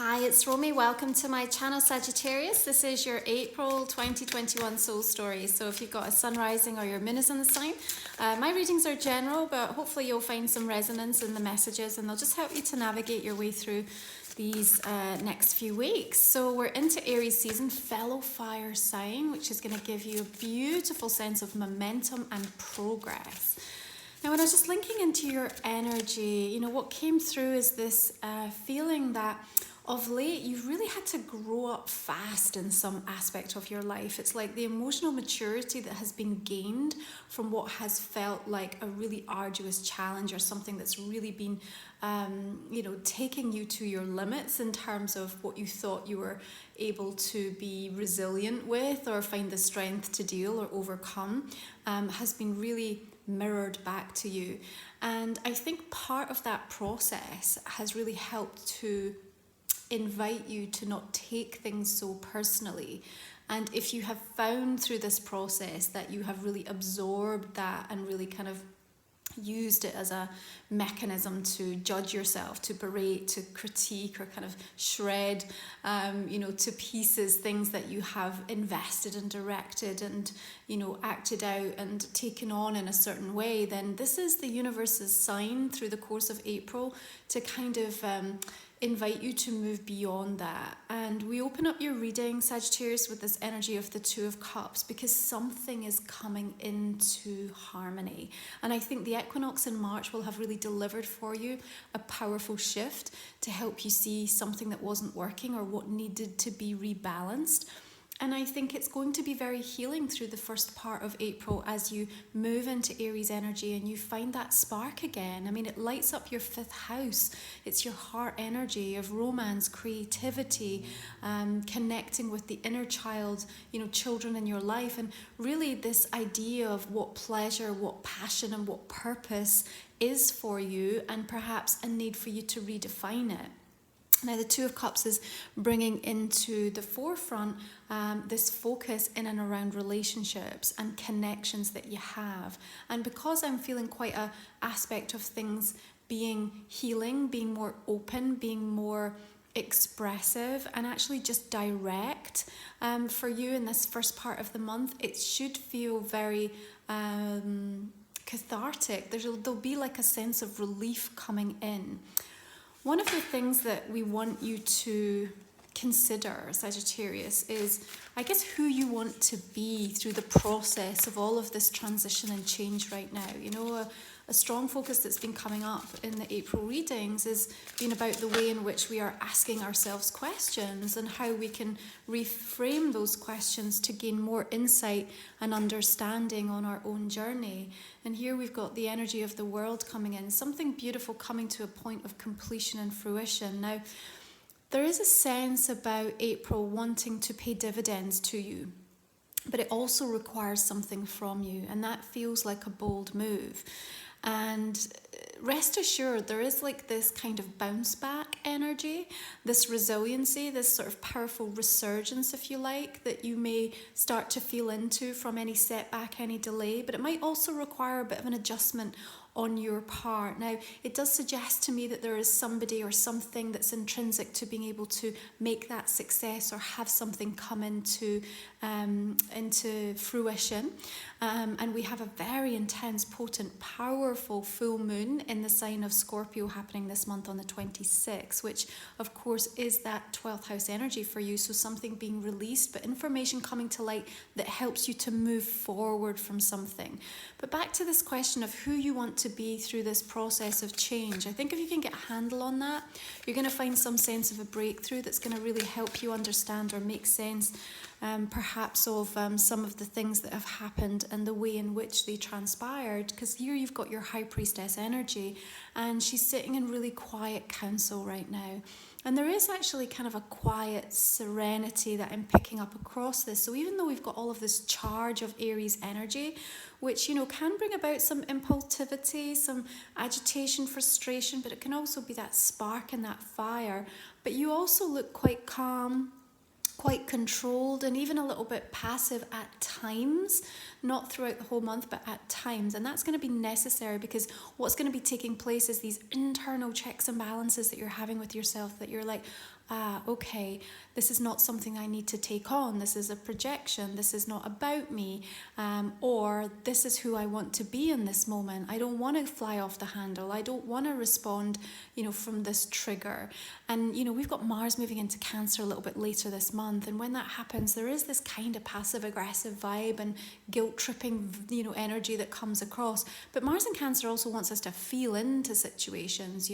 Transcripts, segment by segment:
Hi, it's Romy. Welcome to my channel, Sagittarius. This is your April 2021 soul story. So if you've got a sun rising or your moon is in the sign, my readings are general, but hopefully you'll find some resonance in the messages and they'll just help you to navigate your way through these next few weeks. So we're into Aries season, fellow fire sign, which is going to give you a beautiful sense of momentum and progress. Now, when I was just linking into your energy, what came through is this feeling that of late you've really had to grow up fast in some aspect of your life. It's like the emotional maturity that has been gained from what has felt like a really arduous challenge or something that's really been, taking you to your limits in terms of what you thought you were able to be resilient with or find the strength to deal or overcome, has been really mirrored back to you. And I think part of that process has really helped to invite you to not take things so personally. And if you have found through this process that you have really absorbed that and really kind of used it as a mechanism to judge yourself, to berate, to critique, or kind of shred, to pieces things that you have invested and directed and, acted out and taken on in a certain way, then this is the universe's sign through the course of April to kind of invite you to move beyond that. And we open up your reading, Sagittarius, with this energy of the Two of Cups because something is coming into harmony. And I think the equinox in March will have really delivered for you a powerful shift to help you see something that wasn't working or what needed to be rebalanced. And I think it's going to be very healing through the first part of April as you move into Aries energy and you find that spark again. I mean, it lights up your fifth house. It's your heart energy of romance, creativity, connecting with the inner child, children in your life. And really this idea of what pleasure, what passion, and what purpose is for you, and perhaps a need for you to redefine it. Now, the Two of Cups is bringing into the forefront this focus in and around relationships and connections that you have. And because I'm feeling quite an aspect of things being healing, being more open, being more expressive, and actually just direct for you in this first part of the month, it should feel very cathartic. There'll be like a sense of relief coming in. One of the things that we want you to consider, Sagittarius, is, I guess, who you want to be through the process of all of this transition and change right now. A strong focus that's been coming up in the April readings has been about the way in which we are asking ourselves questions and how we can reframe those questions to gain more insight and understanding on our own journey. And here we've got the energy of the world coming in, something beautiful coming to a point of completion and fruition. Now, there is a sense about April wanting to pay dividends to you, but it also requires something from you, and that feels like a bold move. And rest assured, there is like this kind of bounce back energy, this resiliency, this sort of powerful resurgence, if you like, that you may start to feel into from any setback, any delay, but it might also require a bit of an adjustment on your part. Now, it does suggest to me that there is somebody or something that's intrinsic to being able to make that success or have something come into fruition. And we have a very intense, potent, powerful full moon in the sign of Scorpio happening this month on the 26th, which of course is that 12th house energy for you. So something being released, but information coming to light that helps you to move forward from something. But back to this question of who you want to be through this process of change. I think if you can get a handle on that, you're going to find some sense of a breakthrough that's going to really help you understand or make sense perhaps of some of the things that have happened and the way in which they transpired. Because here you've got your high priestess energy and she's sitting in really quiet counsel right now. And there is actually kind of a quiet serenity that I'm picking up across this. So even though we've got all of this charge of Aries energy, which, can bring about some impulsivity, some agitation, frustration, but it can also be that spark and that fire. But you also look quite calm, quite controlled, and even a little bit passive at times, not throughout the whole month, but at times. And that's going to be necessary because what's going to be taking place is these internal checks and balances that you're having with yourself, that you're like, okay, this is not something I need to take on. This is a projection. This is not about me. Or this is who I want to be in this moment. I don't want to fly off the handle. I don't want to respond, from this trigger. And, we've got Mars moving into Cancer a little bit later this month. And when that happens, there is this kind of passive aggressive vibe and guilt tripping, energy that comes across. But Mars in Cancer also wants us to feel into situations,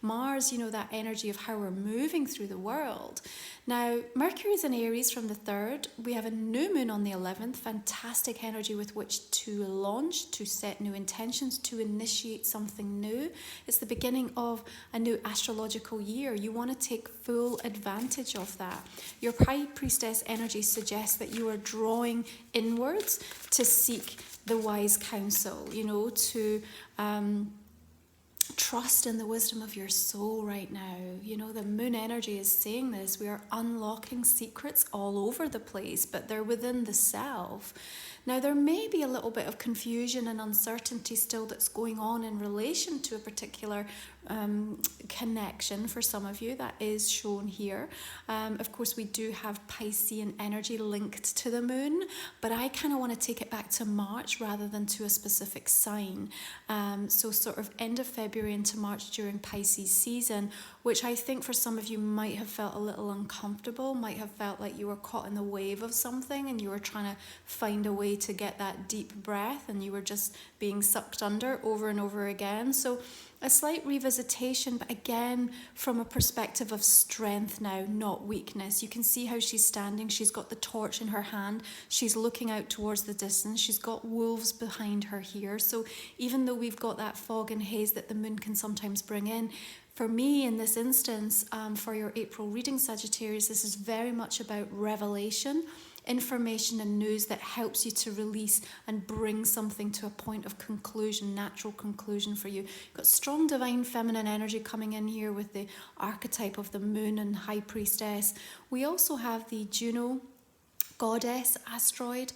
Mars, that energy of how we're moving through the world. Now, Mercury's in Aries from the 3rd. We have a new moon on the 11th. Fantastic energy with which to launch, to set new intentions, to initiate something new. It's the beginning of a new astrological year. You want to take full advantage of that. Your High Priestess energy suggests that you are drawing inwards to seek the wise counsel, to trust in the wisdom of your soul right now. The moon energy is saying this. We are unlocking secrets all over the place, but they're within the self. Now, there may be a little bit of confusion and uncertainty still that's going on in relation to a particular connection for some of you. That is shown here. Of course, we do have Piscean energy linked to the moon, but I kind of want to take it back to March rather than to a specific sign. So sort of end of February into March during Pisces season, which I think for some of you might have felt a little uncomfortable, might have felt like you were caught in the wave of something and you were trying to find a way to get that deep breath and you were just being sucked under over and over again. So a slight revisitation, but again, from a perspective of strength now, not weakness. You can see how she's standing. She's got the torch in her hand. She's looking out towards the distance. She's got wolves behind her here. So even though we've got that fog and haze that the moon can sometimes bring in, for me, in this instance, for your April reading, Sagittarius, this is very much about revelation, information and news that helps you to release and bring something to a point of conclusion, natural conclusion for you. You've got strong divine feminine energy coming in here with the archetype of the moon and High Priestess. We also have the Juno goddess asteroid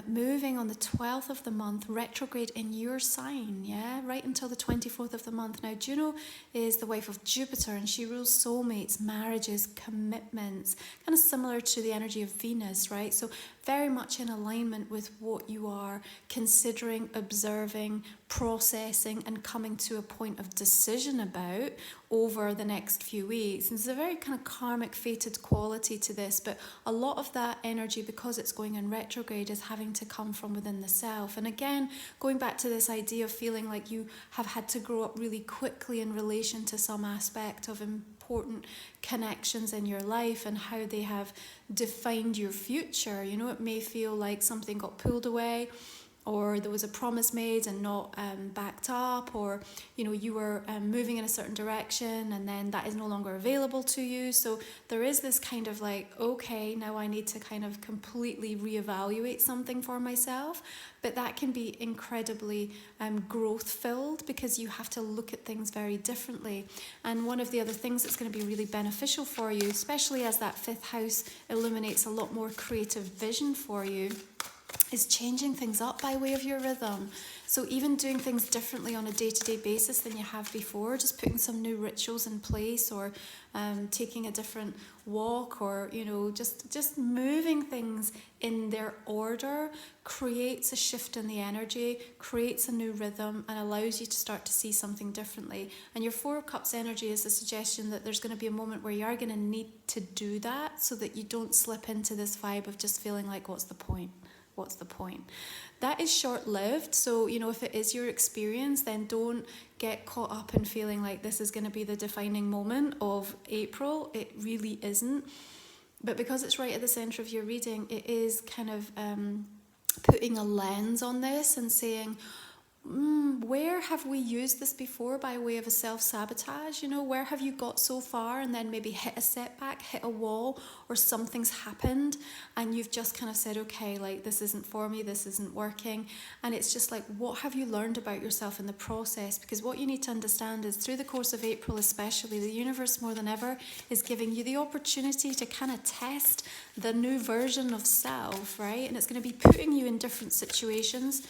moving on the 12th of the month, retrograde in your sign, right until the 24th of the month. Now, Juno is the wife of Jupiter and she rules soulmates, marriages, commitments, kind of similar to the energy of Venus, right? So very much in alignment with what you are considering, observing, processing and coming to a point of decision about over the next few weeks. And there's a very kind of karmic fated quality to this, but a lot of that energy, because it's going in retrograde, is having to come from within the self. And again, going back to this idea of feeling like you have had to grow up really quickly in relation to some aspect of important connections in your life and how they have defined your future. It may feel like something got pulled away, or there was a promise made and not backed up, or you were moving in a certain direction and then that is no longer available to you. So there is this kind of like, okay, now I need to kind of completely reevaluate something for myself. But that can be incredibly growth filled because you have to look at things very differently. And one of the other things that's going to be really beneficial for you, especially as that 5th house illuminates a lot more creative vision for you, is changing things up by way of your rhythm. So even doing things differently on a day-to-day basis than you have before, just putting some new rituals in place, or taking a different walk, or just moving things in their order creates a shift in the energy, creates a new rhythm, and allows you to start to see something differently. And your 4 of Cups energy is a suggestion that there's going to be a moment where you are going to need to do that so that you don't slip into this vibe of just feeling like, what's the point? What's the point? That is short-lived. So, if it is your experience, then don't get caught up in feeling like this is going to be the defining moment of April. It really isn't. But because it's right at the center of your reading, it is kind of putting a lens on this and saying, where have we used this before by way of a self-sabotage? Where have you got so far and then maybe hit a setback, hit a wall, or something's happened and you've just kind of said, okay, like this isn't for me, this isn't working. And it's just like, what have you learned about yourself in the process? Because what you need to understand is through the course of April especially, the universe more than ever is giving you the opportunity to kind of test the new version of self, right? And it's going to be putting you in different situations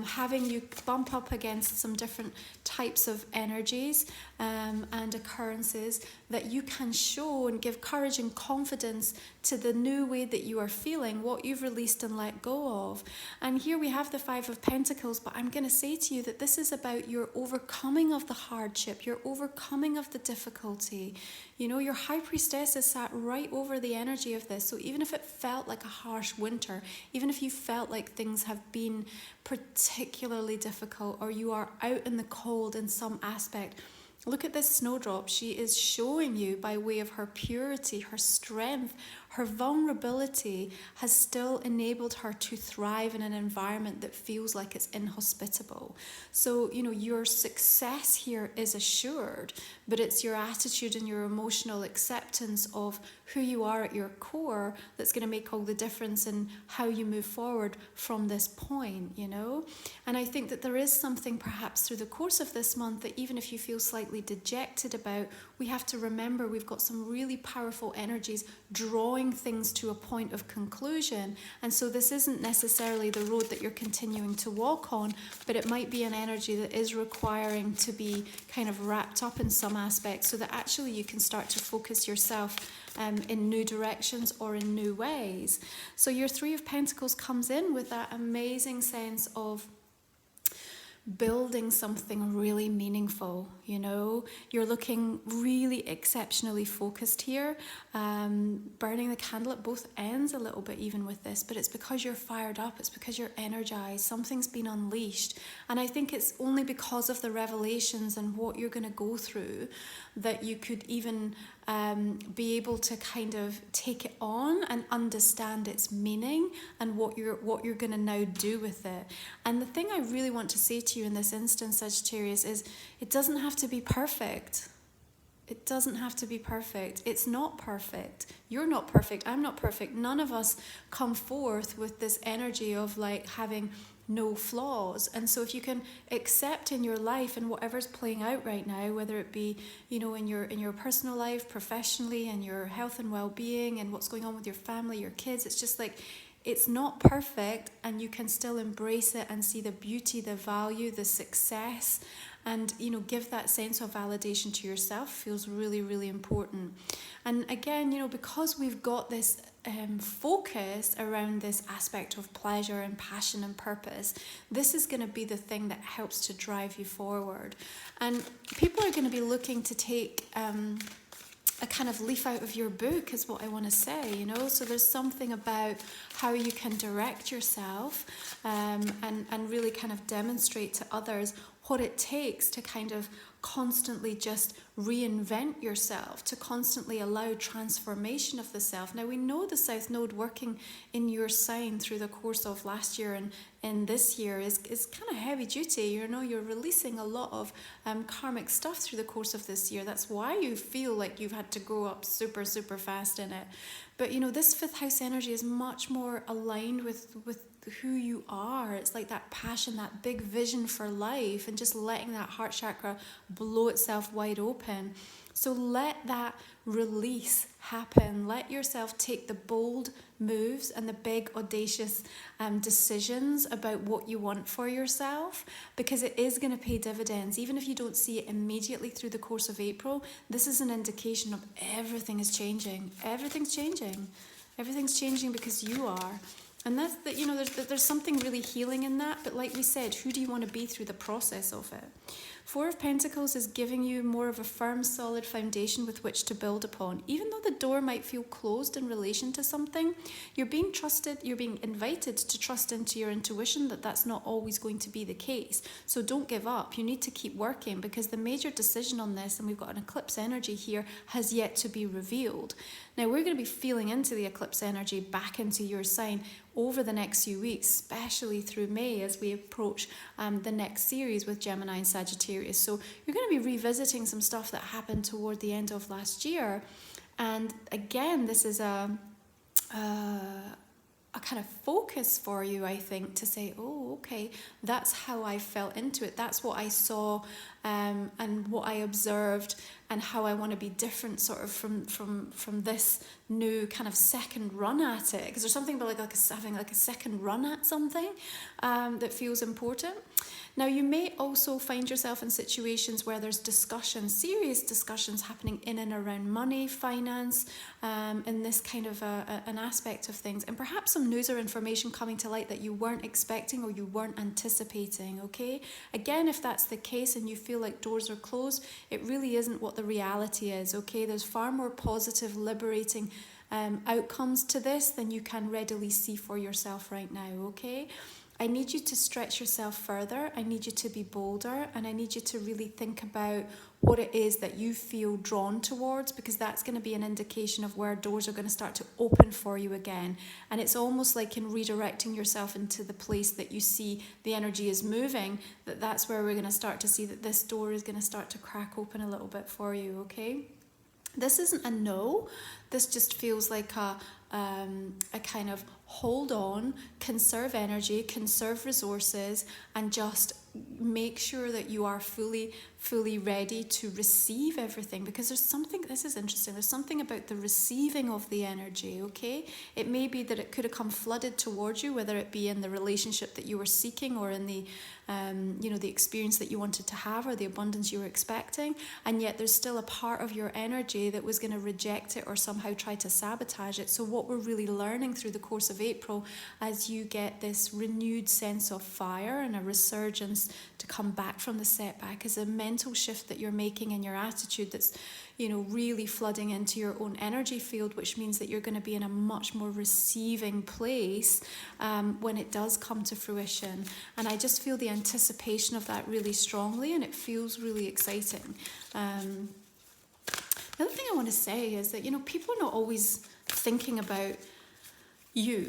having you bump up against some different types of energies and occurrences that you can show and give courage and confidence to the new way that you are feeling, what you've released and let go of. And here we have the Five of Pentacles, but I'm going to say to you that this is about your overcoming of the hardship, your overcoming of the difficulty. You know, your High Priestess is sat right over the energy of this. So even if it felt like a harsh winter, even if you felt like things have been particularly difficult, or you are out in the cold in some aspect, look at this snowdrop. She is showing you, by way of her purity, her strength, her vulnerability has still enabled her to thrive in an environment that feels like it's inhospitable. So, you know, your success here is assured, but it's your attitude and your emotional acceptance of who you are at your core that's going to make all the difference in how you move forward from this point, you know? And I think that there is something perhaps through the course of this month that even if you feel slightly dejected about, we have to remember we've got some really powerful energies drawing things to a point of conclusion. And so this isn't necessarily the road that you're continuing to walk on, but it might be an energy that is requiring to be kind of wrapped up in some aspects so that actually you can start to focus yourself in new directions or in new ways. So your Three of Pentacles comes in with that amazing sense of building something really meaningful, you know. You're looking really exceptionally focused here, burning the candle at both ends a little bit even with this, but it's because you're fired up, it's because you're energized, something's been unleashed. And I think it's only because of the revelations and what you're going to go through that you could even be able to kind of take it on and understand its meaning and what you're going to now do with it. And the thing I really want to say to you in this instance, Sagittarius, is it doesn't have to be perfect. It doesn't have to be perfect. It's not perfect. You're not perfect. I'm not perfect. None of us come forth with this energy of like having no flaws. And so if you can accept in your life and whatever's playing out right now, whether it be, you know, in your personal life, professionally, and your health and well-being and what's going on with your family, your kids, it's just like, it's not perfect, and you can still embrace it and see the beauty, the value, the success, and, you know, give that sense of validation to yourself feels really, really important. And again, you know, because we've got this focus around this aspect of pleasure and passion and purpose, this is going to be the thing that helps to drive you forward. And people are going to be looking to take a kind of leaf out of your book is what I want to say, you know. So there's something about how you can direct yourself and really kind of demonstrate to others what it takes to kind of constantly just reinvent yourself, to constantly allow transformation of the self. Now we know the South Node working in your sign through the course of last year and in this year is kind of heavy duty. You know, you're releasing a lot of karmic stuff through the course of this year. That's why you feel like you've had to grow up super, super fast in it. But, you know, this fifth house energy is much more aligned with who you are. It's like that passion, that big vision for life, and just letting that heart chakra blow itself wide open. So let that release happen. Let yourself take the bold moves and the big audacious decisions about what you want for yourself, because it is going to pay dividends. Even if you don't see it immediately through the course of April, this is an indication of everything is changing. Everything's changing. Everything's changing because you are. And that's that, you know, there's something really healing in that. But like we said, who do you want to be through the process of it? Four of Pentacles is giving you more of a firm, solid foundation with which to build upon. Even though the door might feel closed in relation to something, you're being trusted, you're being invited to trust into your intuition that that's not always going to be the case. So don't give up. You need to keep working, because the major decision on this, and we've got an eclipse energy here, has yet to be revealed. Now we're going to be feeling into the eclipse energy back into your sign over the next few weeks, especially through May as we approach the next series with Gemini and Sagittarius. So you're going to be revisiting some stuff that happened toward the end of last year. And again, this is a a kind of focus for you, I think, to say, oh, okay, that's how I felt into it. That's what I saw, and what I observed, and how I want to be different sort of from this new kind of second run at it. Because there's something about having like a second run at something that feels important. Now, you may also find yourself in situations where there's discussions, serious discussions happening in and around money, finance, in this kind of an aspect of things. And perhaps some news or information coming to light that you weren't expecting or you weren't anticipating, okay? Again, if that's the case and you feel like doors are closed, it really isn't what the reality is, okay? There's far more positive, liberating outcomes to this than you can readily see for yourself right now, okay? I need you to stretch yourself further. I need you to be bolder, and I need you to really think about what it is that you feel drawn towards, because that's going to be an indication of where doors are going to start to open for you again. And it's almost like in redirecting yourself into the place that you see the energy is moving, that's where we're going to start to see that this door is going to start to crack open a little bit for you, okay? This isn't a no. This just feels like a kind of hold on, conserve energy, conserve resources, and just make sure that you are fully ready to receive everything. Because there's something, this is interesting, there's something about the receiving of the energy, okay? It may be that it could have come flooded towards you, whether it be in the relationship that you were seeking, or in the the experience that you wanted to have, or the abundance you were expecting, and yet there's still a part of your energy that was going to reject it or somehow try to sabotage it. So what we're really learning through the course of April, as you get this renewed sense of fire and a resurgence to come back from the setback, is a mental shift that you're making in your attitude that's really flooding into your own energy field, which means that you're going to be in a much more receiving place when it does come to fruition. And I just feel the anticipation of that really strongly, and it feels really exciting. The other thing I want to say is that, people are not always thinking about you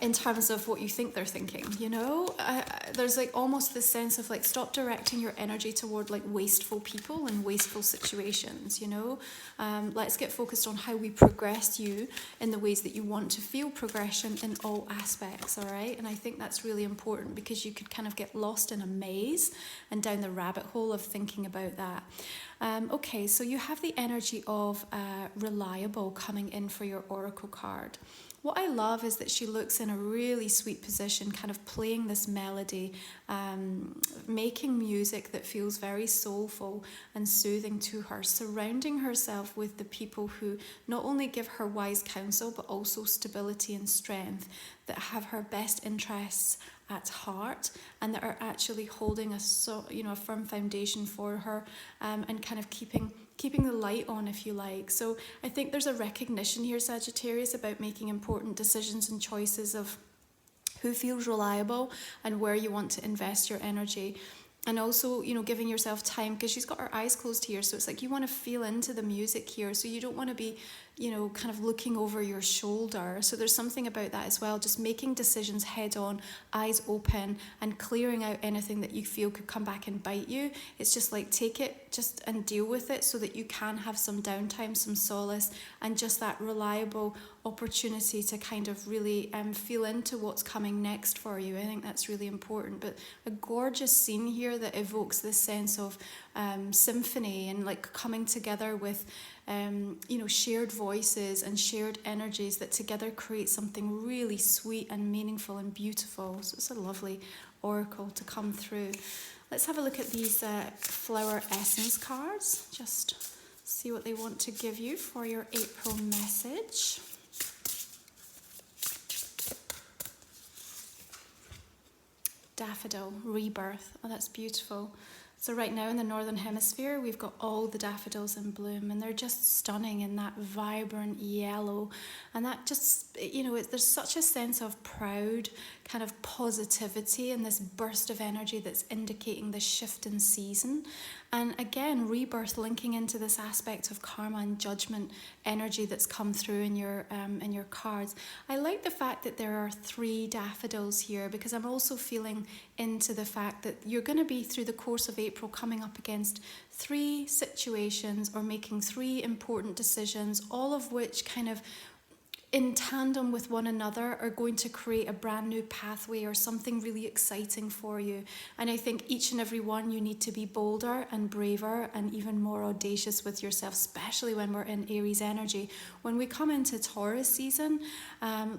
in terms of what you think they're thinking, there's like almost this sense of like, stop directing your energy toward like wasteful people and wasteful situations. Let's get focused on how we progress you in the ways that you want to feel progression in all aspects, all right? And I think that's really important, because you could kind of get lost in a maze and down the rabbit hole of thinking about that. Okay, so you have the energy of reliable coming in for your oracle card. What I love is that she looks in a really sweet position, kind of playing this melody, making music that feels very soulful and soothing to her, surrounding herself with the people who not only give her wise counsel, but also stability and strength, that have her best interests at heart, and that are actually holding a firm foundation for her, and kind of keeping the light on, if you like. So I think there's a recognition here, Sagittarius, about making important decisions and choices of who feels reliable and where you want to invest your energy. And also, giving yourself time, because she's got her eyes closed here. So it's like you want to feel into the music here. So you don't want to be, kind of looking over your shoulder. So there's something about that as well. Just making decisions head on, eyes open, and clearing out anything that you feel could come back and bite you. It's just like, take it just and deal with it, so that you can have some downtime, some solace, and just that reliable opportunity to kind of really feel into what's coming next for you. I think that's really important. But a gorgeous scene here that evokes this sense of symphony and like coming together with shared voices and shared energies that together create something really sweet and meaningful and beautiful. So it's a lovely oracle to come through. Let's have a look at these flower essence cards. Just see what they want to give you for your April message. Daffodil, rebirth. Oh, that's beautiful. So right now in the Northern Hemisphere, we've got all the daffodils in bloom, and they're just stunning in that vibrant yellow. And that just, there's such a sense of proud kind of positivity and this burst of energy that's indicating the shift in season. And again, rebirth linking into this aspect of karma and judgment energy that's come through in your cards. I like the fact that there are 3 daffodils here, because I'm also feeling into the fact that you're going to be, through the course of April, coming up against 3 situations or making 3 important decisions, all of which kind of in tandem with one another are going to create a brand new pathway or something really exciting for you. And I think each and every one, you need to be bolder and braver and even more audacious with yourself, especially when we're in Aries energy. When we come into Taurus season,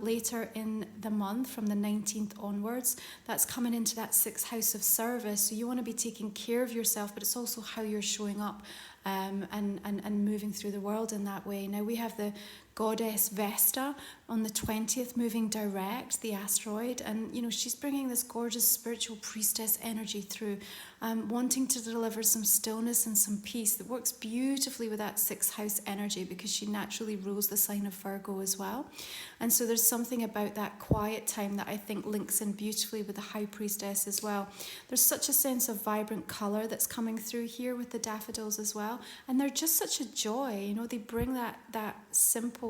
later in the month, from the 19th onwards, that's coming into that 6th house of service. So you want to be taking care of yourself, but it's also how you're showing up and moving through the world in that way. Now we have the goddess Vesta on the 20th moving direct, the asteroid, and you know, she's bringing this gorgeous spiritual priestess energy through, wanting to deliver some stillness and some peace that works beautifully with that 6th house energy, because she naturally rules the sign of Virgo as well. And so there's something about that quiet time that I think links in beautifully with the high priestess as well. There's such a sense of vibrant colour that's coming through here with the daffodils as well, and they're just such a joy. You know, they bring that simple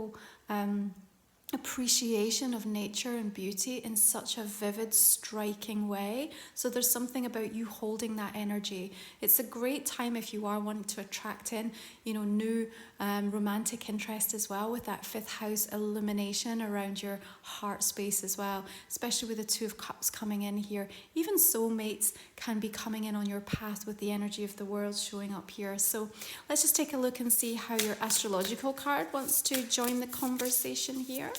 appreciation of nature and beauty in such a vivid, striking way. So there's something about you holding that energy. It's a great time if you are wanting to attract in, you know, new romantic interest as well, with that 5th house illumination around your heart space as well, especially with the 2 of Cups coming in here. Even soulmates can be coming in on your path with the energy of the world showing up here. So let's just take a look and see how your astrological card wants to join the conversation here.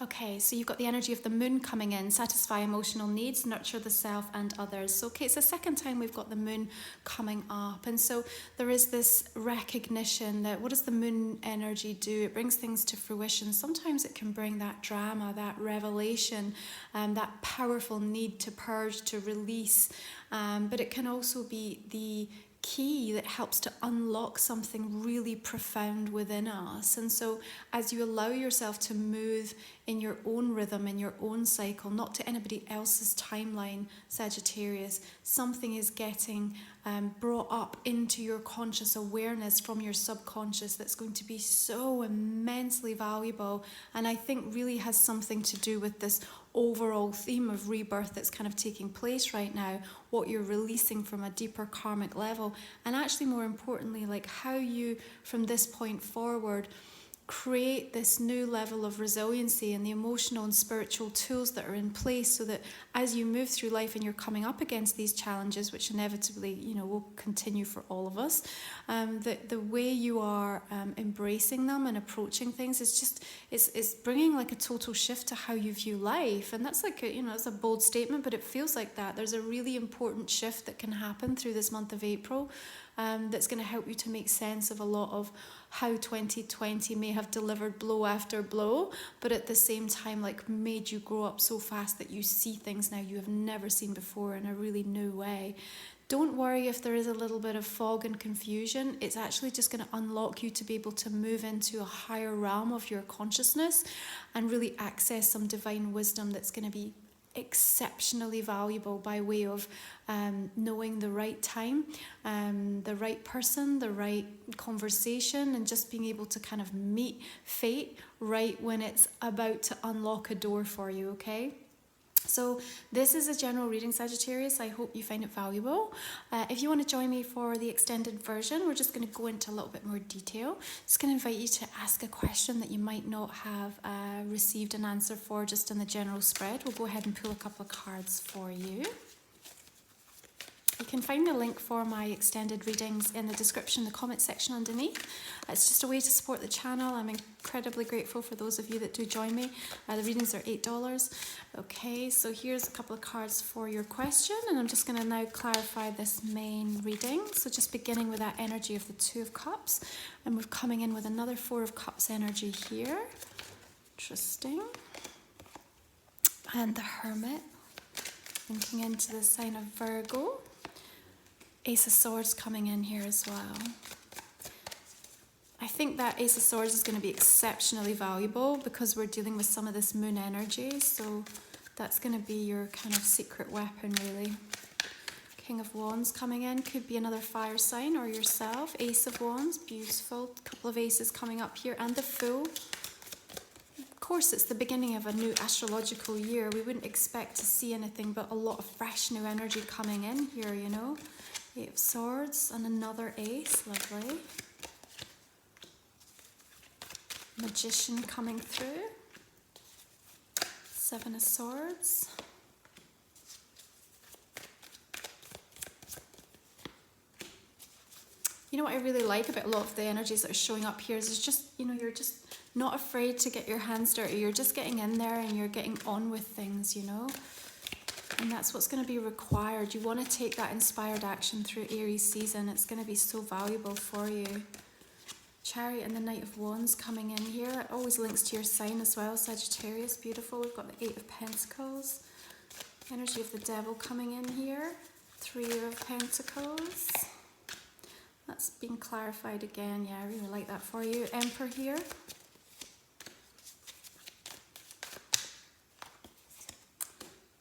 Okay, so you've got the energy of the moon coming in, satisfy emotional needs, nurture the self and others. So, okay, it's the second time we've got the moon coming up. And so there is this recognition that what does the moon energy do? It brings things to fruition. Sometimes it can bring that drama, that revelation, that powerful need to purge, to release. But it can also be the key that helps to unlock something really profound within us. And so as you allow yourself to move in your own rhythm, in your own cycle, not to anybody else's timeline, Sagittarius, something is getting brought up into your conscious awareness from your subconscious that's going to be so immensely valuable, and I think really has something to do with this overall theme of rebirth that's kind of taking place right now, what you're releasing from a deeper karmic level, and actually more importantly, like how you from this point forward create this new level of resiliency and the emotional and spiritual tools that are in place, so that as you move through life and you're coming up against these challenges, which inevitably, you know, will continue for all of us, the way you are embracing them and approaching things is just, it's bringing like a total shift to how you view life. And that's like, you know, it's a bold statement, but it feels like that. There's a really important shift that can happen through this month of April, that's going to help you to make sense of a lot of how 2020 may have delivered blow after blow, but at the same time like made you grow up so fast that you see things now you have never seen before in a really new way. Don't worry if there is a little bit of fog and confusion. It's actually just going to unlock you to be able to move into a higher realm of your consciousness and really access some divine wisdom that's going to be exceptionally valuable by way of knowing the right time, the right person, the right conversation, and just being able to kind of meet fate right when it's about to unlock a door for you, okay? So this is a general reading, Sagittarius. I hope you find it valuable. If you want to join me for the extended version, we're just going to go into a little bit more detail. Just going to invite you to ask a question that you might not have received an answer for just in the general spread. We'll go ahead and pull a couple of cards for you. You can find the link for my extended readings in the description, the comment section underneath. It's just a way to support the channel. I'm incredibly grateful for those of you that do join me. The readings are $8. Okay, so here's a couple of cards for your question, and I'm just going to now clarify this main reading. So just beginning with that energy of the 2 of Cups, and we're coming in with another 4 of Cups energy here. Interesting. And the Hermit, linking into the sign of Virgo. Ace of Swords coming in here as well. I think that Ace of Swords is going to be exceptionally valuable because we're dealing with some of this moon energy. So that's going to be your kind of secret weapon, really. King of Wands coming in. Could be another fire sign or yourself. Ace of Wands. Beautiful. A couple of aces coming up here. And the Fool. Of course, it's the beginning of a new astrological year. We wouldn't expect to see anything but a lot of fresh new energy coming in here, you know. Eight of Swords and another ace, lovely. Magician coming through. Seven of Swords. You know what I really like about a lot of the energies that are showing up here is just, you know, you're just not afraid to get your hands dirty. You're just getting in there and you're getting on with things, you know. And that's what's going to be required. You want to take that inspired action through Aries season. It's going to be so valuable for you. Chariot and the Knight of Wands coming in here. It always links to your sign as well, Sagittarius. Beautiful. We've got the Eight of Pentacles. Energy of the Devil coming in here. Three of Pentacles. That's been clarified again. Yeah, I really like that for you. Emperor here.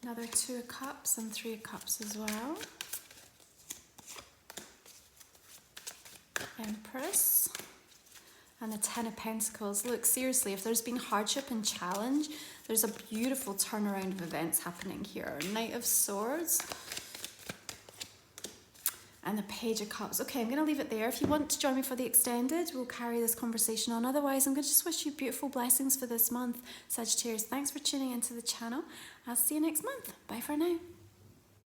Another Two of Cups and Three of Cups as well. Empress. And the Ten of Pentacles. Look, seriously, if there's been hardship and challenge, there's a beautiful turnaround of events happening here. Knight of Swords. And the Page of Cups. Okay, I'm going to leave it there. If you want to join me for the extended, we'll carry this conversation on. Otherwise, I'm going to just wish you beautiful blessings for this month, Sagittarius. Thanks for tuning into the channel. I'll see you next month. Bye for now.